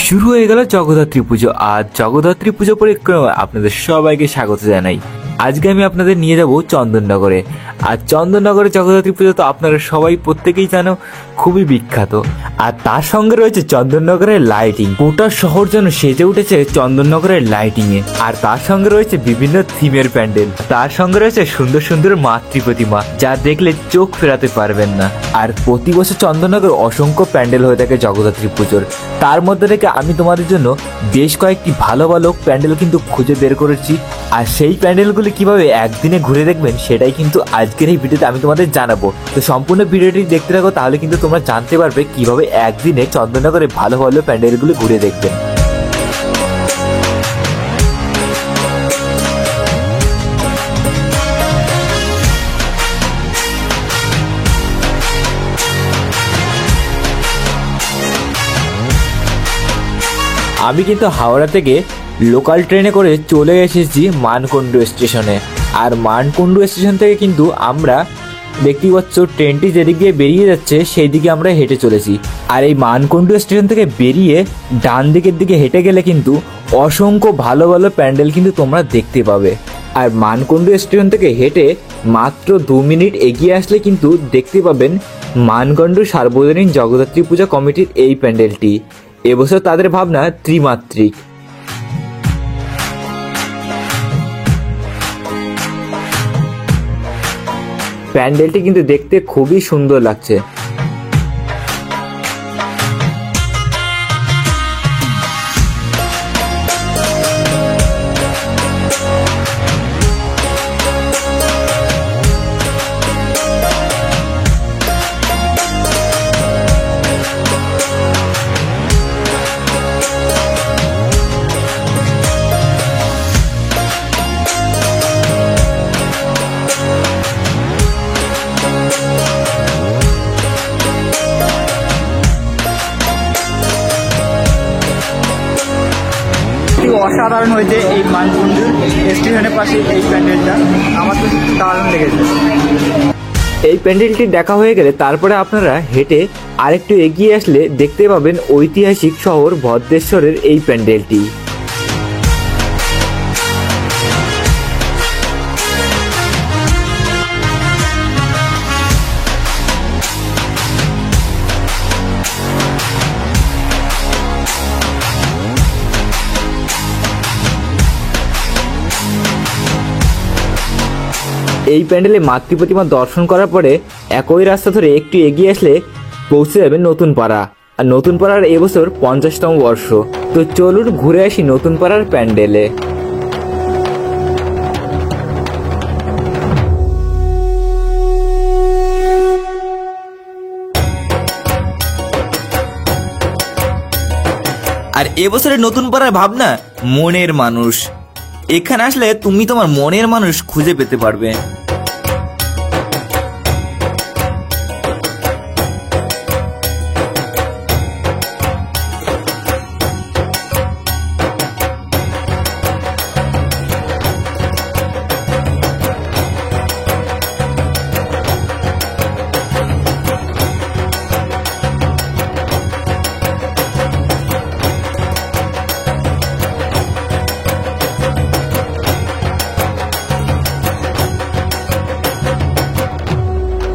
শুরু হয়ে গেল জগদ্ধাত্রী পুজো। আর জগদ্ধাত্রী পুজো পরিক্রমা আপনাদের সবাইকে স্বাগত জানাই। আজকে আমি আপনাদের নিয়ে যাব চন্দননগরে। আর চন্দননগরে জগদ্ধাত্রী পুজো তো আপনারা সবাই প্রত্যেকেই জানো, খুবই বিখ্যাত। আর তার সঙ্গে রয়েছে চন্দননগরের লাইটিং, গোটা শহর যেন সেজে উঠেছে চন্দননগরের লাইটিং এ। আর তার সঙ্গে রয়েছে বিভিন্ন থিমের প্যান্ডেল, তার সঙ্গে রয়েছে সুন্দর সুন্দর মাতৃ প্রতিমা, যা দেখলে চোখ ফেরাতে পারবেন না। আর প্রতি বছর চন্দননগর অসংখ্য প্যান্ডেল হয়ে থাকে জগদ্ধাত্রী পুজোর। তার মধ্যে থেকে আমি তোমাদের জন্য বেশ কয়েকটি ভালো ভালো প্যান্ডেল কিন্তু খুঁজে বের করেছি। আর সেই প্যান্ডেলগুলি কিভাবে একদিনে ঘুরে দেখবেন সেটাই কিন্তু আজকের এই ভিডিওতে আমি তোমাদের জানাবো। তো সম্পূর্ণ ভিডিওটি দেখতে থাকো, তাহলে কিন্তু তোমরা জানতে পারবে কিভাবে একদিনে চন্দননগরে ভালো ভালো প্যান্ডেলগুলি ঘুরে দেখবেন। আমি কিন্তু হাওড়া থেকে লোকাল ট্রেনে করে চলে এসেছি মানকুণ্ডু স্টেশনে। আর মানকুণ্ডু স্টেশন থেকে কিন্তু আমরা দেখতেই পাচ্ছ ট্রেনটি যেদিক দিয়ে বেরিয়ে যাচ্ছে সেই দিকে আমরা হেঁটে চলেছি। আর এই মানকুণ্ডু স্টেশন থেকে বেরিয়ে ডান দিকের দিকে হেঁটে গেলে কিন্তু অসংখ্য ভালো ভালো প্যান্ডেল কিন্তু তোমরা দেখতে পাবে। আর মানকুণ্ডু স্টেশন থেকে হেঁটে মাত্র 2 মিনিট এগিয়ে আসলে কিন্তু দেখতে পাবেন মানকুণ্ডু সার্বজনীন জগদ্ধাত্রী পূজা কমিটির এই প্যান্ডেলটি। এবছর তাদের ভাবনা ত্রিমাত্রিক। প্যান্ডেলটি কিন্তু দেখতে খুবই সুন্দর লাগছে। অসাধারণ হয়েছে এই মানকুণ্ডু স্টেশনের পাশে এই প্যান্ডেলটা, আমার তো দারুণ লেগেছে। এই প্যান্ডেলটি দেখা হয়ে গেলে তারপরে আপনারা হেঁটে আরেকটু এগিয়ে আসলে দেখতে পাবেন ঐতিহাসিক শহর ভদ্রেশ্বরের এই প্যান্ডেলটি। এই প্যান্ডেলে মাতৃ প্রতিমা দর্শন করার পরে একই রাস্তা ধরে একটু এগিয়ে আসলে পৌঁছে যাবেন নতুন পাড়া। আর নতুন পাড়ার এবছর 50তম বর্ষ। তো চলুন ঘুরে আসি নতুন পাড়ার প্যান্ডেলে। আর এবছরের নতুন পাড়ার ভাবনা মনের মানুষ। এখানে আসলে তুমি তোমার মনের মানুষ খুঁজে পেতে পারবে।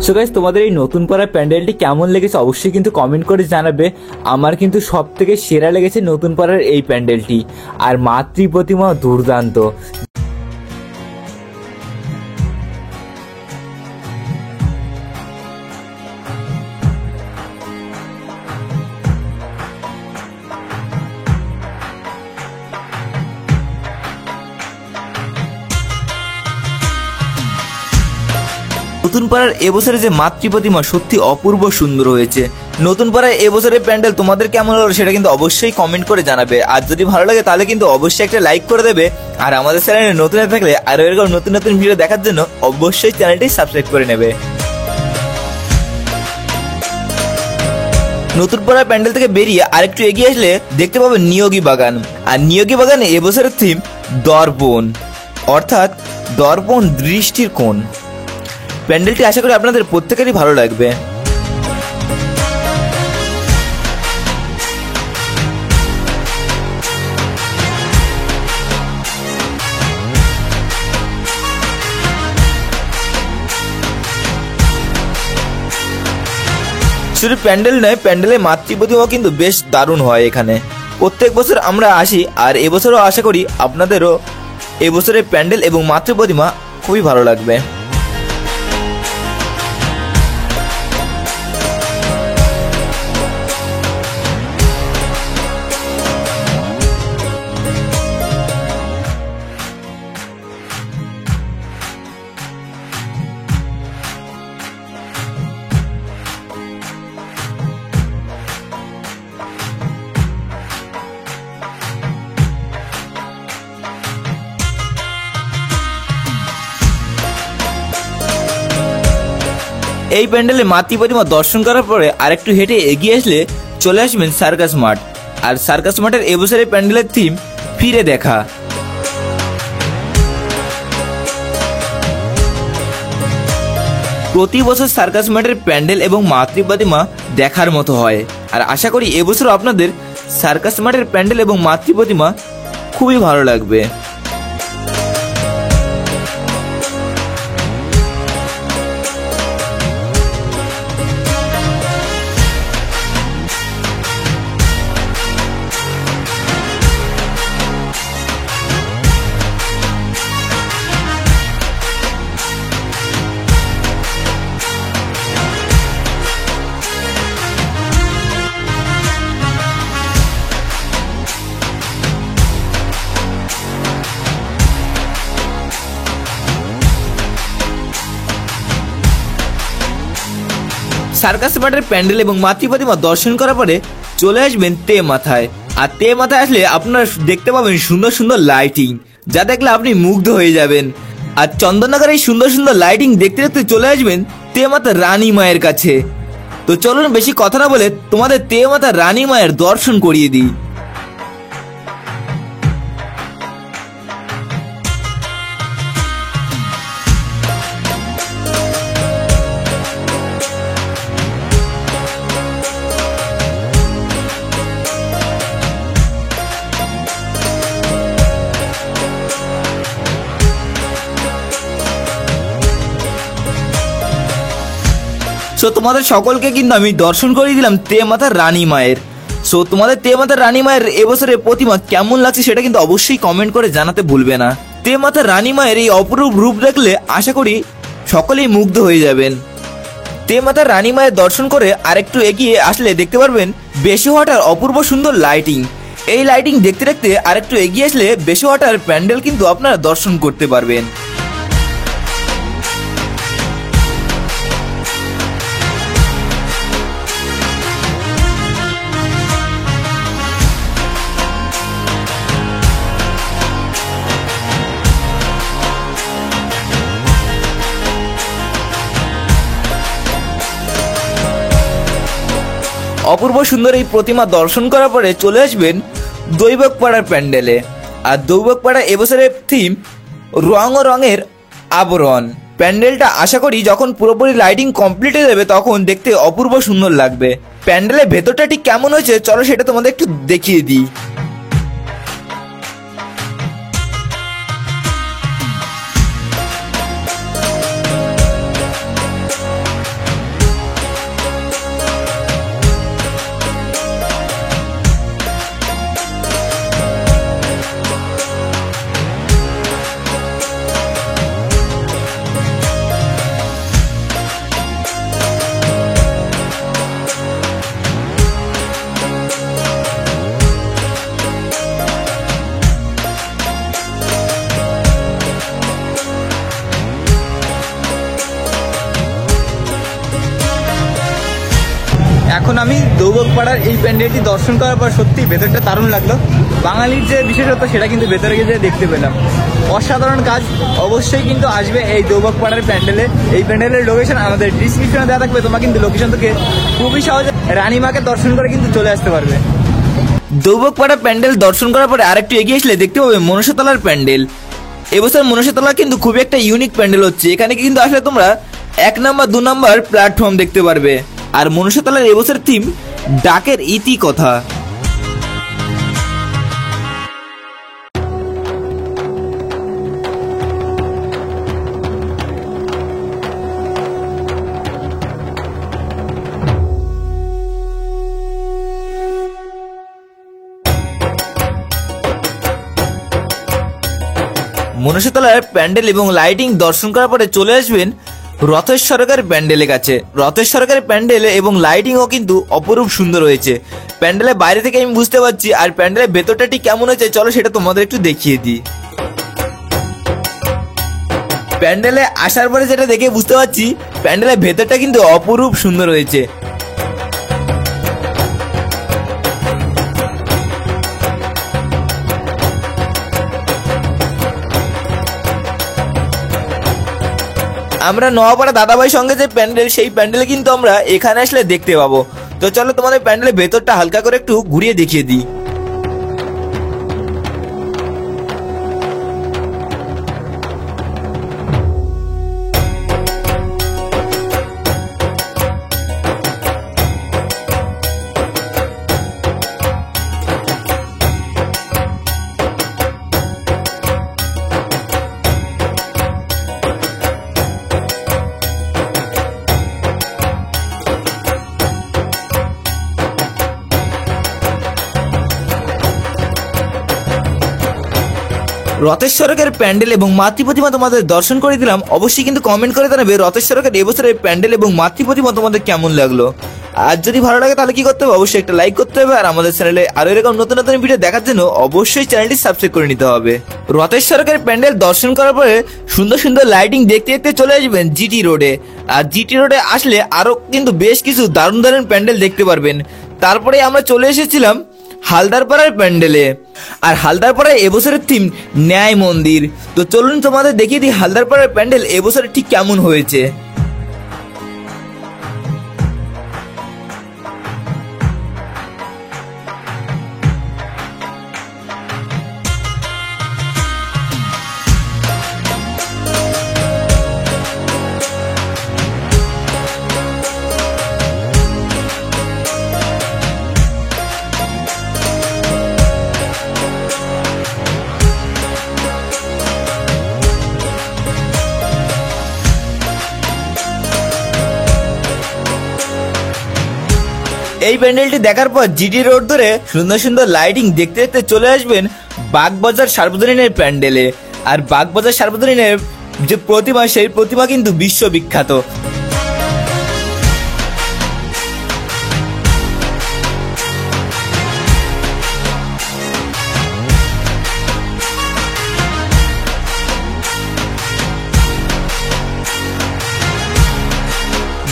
সো গাইস, তোমাদের এই নতুন পাড়ার প্যান্ডেলটি কেমন লেগেছে অবশ্যই কিন্তু কমেন্ট করে জানাবে। আমার কিন্তু সব থেকে সেরা লেগেছে নতুন পাড়ার এই প্যান্ডেলটি। আর মাতৃ প্রতিমা দুর্দান্ত। নতুন পাড়ার এবছরে যে মাতৃ প্রতিমা সত্যি অপূর্ব সুন্দর হয়েছে। নতুন পাড়ায় এবছরের প্যান্ডেল তোমাদের কেমন হলো সেটা কিন্তু অবশ্যই কমেন্ট করে জানাবে। আর যদি ভালো লাগে তাহলে কিন্তু অবশ্যই একটা লাইক করে দেবে। আর আমাদের চ্যানেলে নতুন হয়ে থাকলে আরো এরকম নতুন নতুন ভিডিও দেখার জন্য অবশ্যই চ্যানেলটি সাবস্ক্রাইব করে নেবে। নতুন পাড়ার প্যান্ডেল থেকে বেরিয়ে আরেকটু এগিয়ে আসলে দেখতে পাবে নিয়োগী বাগান। আর নিয়োগী বাগানে এবছরের থিম দর্পণ, অর্থাৎ দর্পণ দৃষ্টির কোণ। প্যান্ডেলটি আশা করি আপনাদের প্রত্যেকেরই ভালো লাগবে। শুধু প্যান্ডেল নয়, প্যান্ডেলের মাতৃ প্রতিমাও কিন্তু বেশ দারুণ হয় এখানে। প্রত্যেক বছর আমরা আসি, আর এবছরও আশা করি আপনাদেরও এবছরের প্যান্ডেল এবং মাতৃ প্রতিমা খুবই ভালো লাগবে। এই প্যান্ডেলে মাতৃ প্রতিমা দর্শন করার পরে আরেকটু হেঁটে এগিয়ে আসলে চলে আসবেন সার্কাস মাঠ। আর সার্কাস মাঠের এবছরের প্যান্ডেলের থিম ফিরে দেখা। প্রতি বছর সার্কাস মাঠের প্যান্ডেল এবং মাতৃ প্রতিমা দেখার মতো হয়, আর আশা করি এবছর আপনাদের সার্কাস মাঠের প্যান্ডেল এবং মাতৃ প্রতিমা খুবই ভালো লাগবে। সার্কাস মাঠের প্যান্ডেল এবং মাতৃ প্রতিমা দর্শন করার পরে চলে আসবেন তে মাথায়। আর তে মাথায় আসলে আপনারা দেখতে পাবেন সুন্দর সুন্দর লাইটিং, যা দেখলে আপনি মুগ্ধ হয়ে যাবেন। আর চন্দননগরে এই সুন্দর সুন্দর লাইটিং দেখতে দেখতে চলে আসবেন তে মাতা রানী মায়ের কাছে। তো চলুন বেশি কথা না বলে তোমাদের তে মাতা রানী মায়ের দর্শন করিয়ে দিই। সো তোমাদের সকলকে কিন্তু আমি দর্শন করিয়ে দিলাম তে মাতা রানী মায়ের। সো তোমাদের তে মাতা রানী মায়ের এবছরের প্রতিমা কেমন লাগছে সেটা কিন্তু অবশ্যই কমেন্ট করে জানাতে ভুলবে না। তে মাতা রানী মায়ের এই অপরূপ রূপ দেখলে আশা করি সকলেই মুগ্ধ হয়ে যাবেন। তে মাতা রানী মায়ের দর্শন করে আরেকটু এগিয়ে আসলে দেখতে পারবেন বেশিহাটার অপূর্ব সুন্দর লাইটিং। এই লাইটিং দেখতে দেখতে আরেকটু এগিয়ে আসলে বেশিহাটার প্যান্ডেল কিন্তু আপনারা দর্শন করতে পারবেন। অপূর্ব সুন্দর এই প্রতিমা দর্শন করার পরে চলে আসবেন দৈবকপাড়ার প্যান্ডেলে। আর দৈবকপাড়া এবছরের থিম রং ও রঙের আবরণ। প্যান্ডেলটা আশা করি যখন পুরোপুরি লাইটিং কমপ্লিট হয়ে যাবে তখন দেখতে অপূর্ব সুন্দর লাগবে। প্যান্ডেলের ভেতরটা ঠিক কেমন হয়েছে চলো সেটা তোমাদের একটু দেখিয়ে দিই। এখন আমি দৌবকপাড়ার এই প্যান্ডেলটি দর্শন করার পর সত্যি ভেতরটা দারুণ লাগলো। বাঙালির যে বিশেষত্ব সেটা কিন্তু ভেতরে গিয়ে দেখতে পেলাম। অসাধারণ কাজ। অবশ্যই কিন্তু আসবে এই দৌবকপাড়ার প্যান্ডেলে। এই প্যান্ডেলের লোকেশন আমাদের ডিসক্রিপশনে দেওয়া থাকবে, তোমরা কিন্তু লোকেশন থেকে খুবই সহজে রানীমাকে দর্শন করে কিন্তু চলে আসতে পারবে। দৌবকপাড়া প্যান্ডেল দর্শন করার পরে আরেকটু এগিয়ে আসলে দেখতে পাবে মনসাতলার প্যান্ডেল। এবছর মনসাতলা কিন্তু খুবই একটা ইউনিক প্যান্ডেল হচ্ছে। এখানে কিন্তু আসলে তোমরা 1 নাম্বার 2 নাম্বার প্ল্যাটফর্ম দেখতে পারবে। আর মনসাতলার এবছর থিম ডাকের ইতি কথা। মনসাতলার প্যান্ডেল এবং লাইটিং দর্শন করার পরে চলে আসবেন রথের সরকারের প্যান্ডেলের কাছে। রথের সরকারের প্যান্ডেল এবং লাইটিংও কিন্তু অপরূপ সুন্দর হয়েছে। প্যান্ডেলের বাইরে থেকে আমি বুঝতে পারছি, আর প্যান্ডেলের ভেতরটা ঠিক কেমন হয়েছে চলো সেটা তোমাদের একটু দেখিয়ে দিই। প্যান্ডেলে আসার পরে যেটা দেখে বুঝতে পারছি, প্যান্ডেলের ভেতরটা কিন্তু অপরূপ সুন্দর হয়েছে। আমরা নোয়াপাড়া দাদাভাই সঙ্গে যে প্যান্ডেল, সেই প্যান্ডেলে কিন্তু আমরা এখানে আসলে দেখতে পাবো। তো চলো তোমাদের প্যান্ডেলের ভেতরটা হালকা করে একটু ঘুরিয়ে দেখিয়ে দিই। রথের সড়কের প্যান্ডেল এবং মাতৃ প্রতিমা তোমাদের দর্শন করে দিলাম। অবশ্যই কিন্তু কমেন্ট করে জানাবে রথের সড়কের এবছরের প্যান্ডেল এবং মাতৃ প্রতিমা তোমাদের কেমন লাগলো। আর যদি ভালো লাগে তাহলে কি করতে হবে, অবশ্যই একটা লাইক করতে হবে। আর আমাদের চ্যানেলে আরো এরকম নতুন নতুন ভিডিও দেখার জন্য অবশ্যই চ্যানেলটি সাবস্ক্রাইব করে নিতে হবে। রথের সড়কের প্যান্ডেল দর্শন করার পরে সুন্দর সুন্দর লাইটিং দেখতে দেখতে চলে আসবেন জিটি রোডে। আর জিটি রোডে আসলে আরো কিন্তু বেশ কিছু দারুণ দারুণ প্যান্ডেল দেখতে পারবেন। তারপরে আমরা চলে এসেছিলাম হালদারপাড়ার প্যান্ডেলে। আর হালদারপাড়ায় এবছরের থিম ন্যায় মন্দির। তো চলুন তোমাদের দেখিয়ে দিই হালদারপাড়ার প্যান্ডেল এবছরে ঠিক কেমন হয়েছে। এই প্যান্ডেলটি দেখার পর জিটি রোড ধরে সুন্দর সুন্দর লাইটিং দেখতে দেখতে চলে আসবেন বাগবাজার সার্বজনীনের প্যান্ডেলে। আর বাগবাজার সার্বজনীনের যে প্রতিমা, সেই প্রতিমা কিন্তু বিশ্ববিখ্যাত।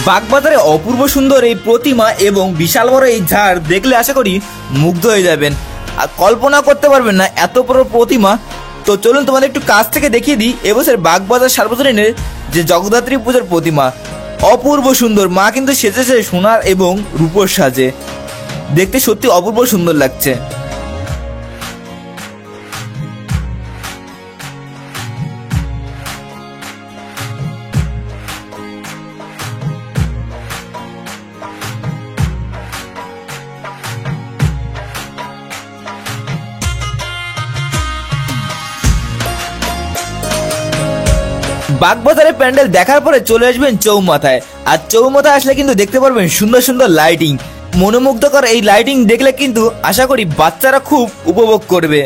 বাগবাজারে অপূর্ব সুন্দর এই প্রতিমা এবং বিশাল বড় এই ঝাড় দেখলে আশা করি মুগ্ধ হয়ে যাবেন, আর কল্পনা করতে পারবেন না এত বড় প্রতিমা। তো চলুন তোমাদের একটু কাছ থেকে দেখিয়ে দিই এবছর বাগবাজার সার্বজনীনের যে জগদ্ধাত্রী পুজোর প্রতিমা। অপূর্ব সুন্দর, মা কিন্তু সেজেছে সোনার এবং রূপোর সাজে, দেখতে সত্যি অপূর্ব সুন্দর লাগছে। বাগবাজারের প্যান্ডেল দেখার পরে চলে আসবেন চৌমাথায়। আর চৌমাথায় আসলে কিন্তু দেখতে পারবেন সুন্দর সুন্দর লাইটিং। মনোমুগ্ধকর এই লাইটিং দেখলে কিন্তু আশা করি বাচ্চারা খুব উপভোগ করবে।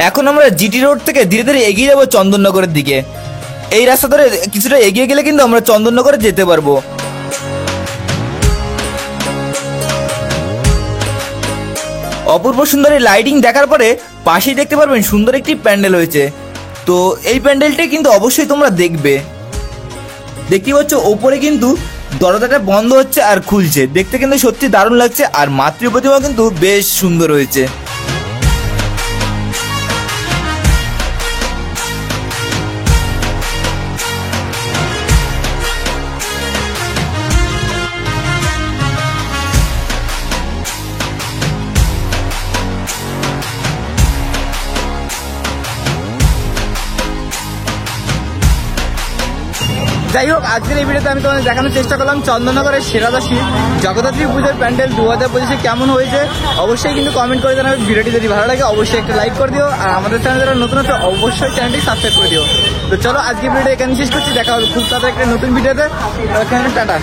এখন আমরা জিটি রোড থেকে ধীরে ধীরে এগিয়ে যাবো চন্দননগরের দিকে। এই রাস্তা ধরে কিছুটা এগিয়ে গেলে কিন্তু আমরা চন্দননগরে যেতে পারবো। অপূর্ব সুন্দর এই লাইটিং দেখার পরে পাশেই দেখতে পারবেন সুন্দর একটি প্যান্ডেল হয়েছে। তো এই প্যান্ডেলটি কিন্তু অবশ্যই তোমরা দেখবে। দেখতে পাচ্ছ ওপরে কিন্তু দরজাটা বন্ধ হচ্ছে আর খুলছে, দেখতে কিন্তু সত্যি দারুণ লাগছে। আর মাতৃ প্রতিমা কিন্তু বেশ সুন্দর হয়েছে। যাই হোক, আজকের এই ভিডিওতে আমি তোমাদের দেখানোর চেষ্টা করলাম চন্দননগরের সেরাদাসী জগদ্ধাত্রী পুজোর প্যান্ডেল 2025 কেমন হয়েছে। অবশ্যই কিন্তু কমেন্ট করে জানাবে। ভিডিওটি যদি ভালো লাগে অবশ্যই একটা লাইক করে দিও, আর আমাদের চ্যানেল যারা নতুন আছে অবশ্যই চ্যানেলটি সাবস্ক্রাইব করে দিও। তো চলো আজকের ভিডিও এখানে শেষ করছি, দেখা হবে খুব তাড়াতাড়ি একটা নতুন ভিডিওতে। টাটা।